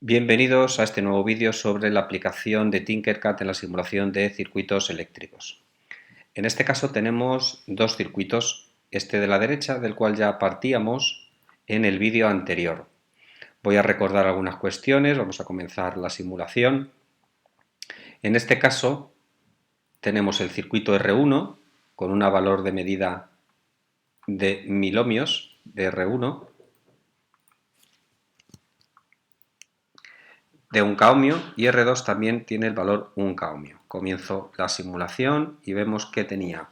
Bienvenidos a este nuevo vídeo sobre la aplicación de Tinkercad en la simulación de circuitos eléctricos. En este caso tenemos dos circuitos, este de la derecha del cual ya partíamos en el vídeo anterior. Voy a recordar algunas cuestiones, vamos a comenzar la simulación. En este caso tenemos el circuito R1 con un valor de medida de 1000 ohmios de R1 de 1 K ohmio y R2 también tiene el valor 1 K ohmio. Comienzo la simulación y vemos que tenía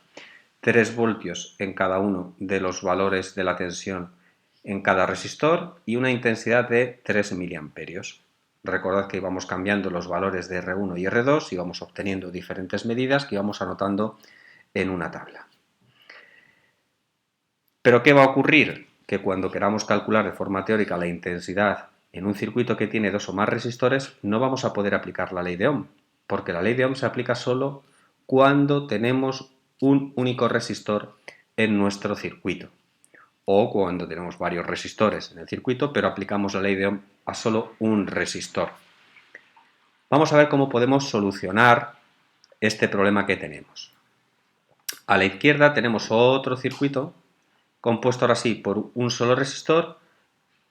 3 voltios en cada uno de los valores de la tensión en cada resistor y una intensidad de 3 miliamperios. Recordad que íbamos cambiando los valores de R1 y R2 y íbamos obteniendo diferentes medidas que íbamos anotando en una tabla. ¿Pero qué va a ocurrir? Que cuando queramos calcular de forma teórica la intensidad en un circuito que tiene dos o más resistores, no vamos a poder aplicar la ley de Ohm, porque la ley de Ohm se aplica solo cuando tenemos un único resistor en nuestro circuito, o cuando tenemos varios resistores en el circuito, pero aplicamos la ley de Ohm a solo un resistor. Vamos a ver cómo podemos solucionar este problema que tenemos. A la izquierda tenemos otro circuito compuesto ahora sí por un solo resistor,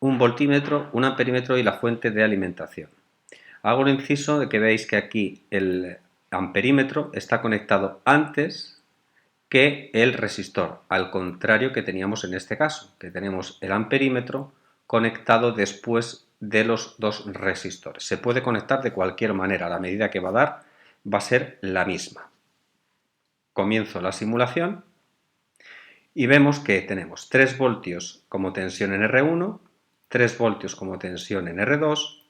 un voltímetro, un amperímetro y la fuente de alimentación. Hago un inciso de que veáis que aquí el amperímetro está conectado antes que el resistor, al contrario que teníamos en este caso, que tenemos el amperímetro conectado después de los dos resistores. Se puede conectar de cualquier manera, la medida que va a dar va a ser la misma. Comienzo la simulación y vemos que tenemos 3 voltios como tensión en R1, 3 voltios como tensión en R2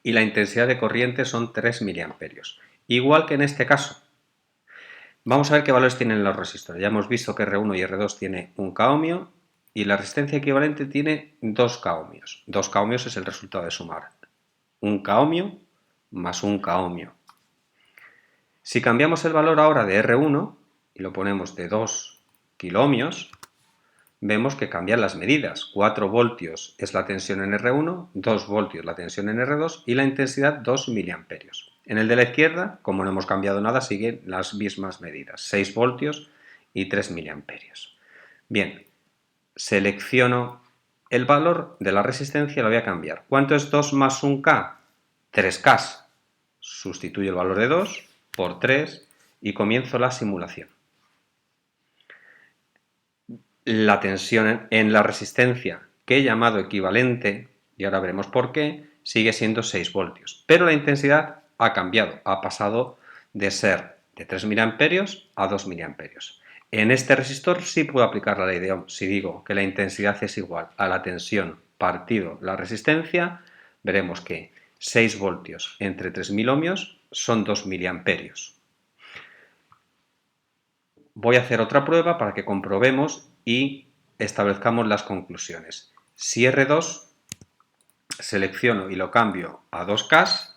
y la intensidad de corriente son 3 miliamperios. Igual que en este caso. Vamos a ver qué valores tienen los resistores. Ya hemos visto que R1 y R2 tiene 1 K ohmio y la resistencia equivalente tiene 2 K ohmios. 2 K ohmios es el resultado de sumar 1 K ohmio más 1 K ohmio. Si cambiamos el valor ahora de R1 y lo ponemos de 2 kiloohmios, vemos que cambian las medidas. 4 voltios es la tensión en R1, 2 voltios la tensión en R2 y la intensidad 2 miliamperios. En el de la izquierda, como no hemos cambiado nada, siguen las mismas medidas, 6 voltios y 3 miliamperios. Bien, selecciono el valor de la resistencia, lo voy a cambiar. ¿Cuánto es 2 más 1K? 3K. Sustituyo el valor de 2 por 3 y comienzo la simulación. La tensión en la resistencia que he llamado equivalente, y ahora veremos por qué, sigue siendo 6 voltios. Pero la intensidad ha cambiado, ha pasado de ser de 3 miliamperios a 2 miliamperios. En este resistor sí puedo aplicar la ley de Ohm. Si digo que la intensidad es igual a la tensión partido la resistencia, veremos que 6 voltios entre 3000 ohmios son 2 miliamperios. Voy a hacer otra prueba para que comprobemos y establezcamos las conclusiones. Si R2 selecciono y lo cambio a 2K,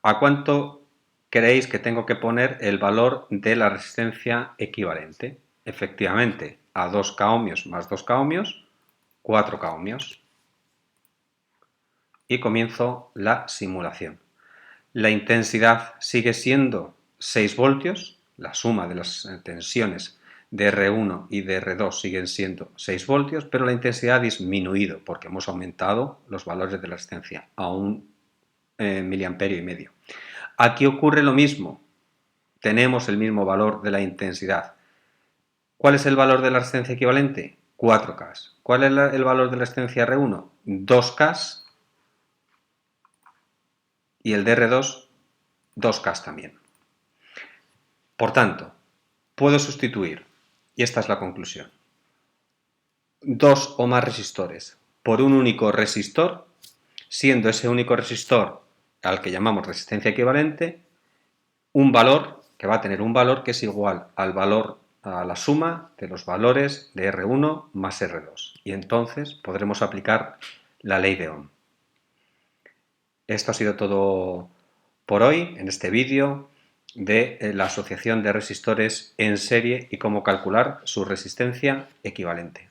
¿a cuánto creéis que tengo que poner el valor de la resistencia equivalente? Efectivamente, a 2K ohmios más 2K ohmios, 4K ohmios. Y comienzo la simulación. La intensidad sigue siendo 6 voltios, la suma de las tensiones de R1 y de R2 siguen siendo 6 voltios, pero la intensidad ha disminuido porque hemos aumentado los valores de la resistencia a 1 miliamperio y medio. Aquí ocurre lo mismo, tenemos el mismo valor de la intensidad. ¿Cuál es el valor de la resistencia equivalente? 4K. ¿Cuál es el valor de la resistencia R1? 2K y el de R2, 2K también. Por tanto, puedo sustituir, y esta es la conclusión, dos o más resistores por un único resistor, siendo ese único resistor al que llamamos resistencia equivalente, un valor que va a tener un valor que es igual al valor, a la suma de los valores de R1 más R2. Y entonces podremos aplicar la ley de Ohm. Esto ha sido todo por hoy en este vídeo de la asociación de resistores en serie y cómo calcular su resistencia equivalente.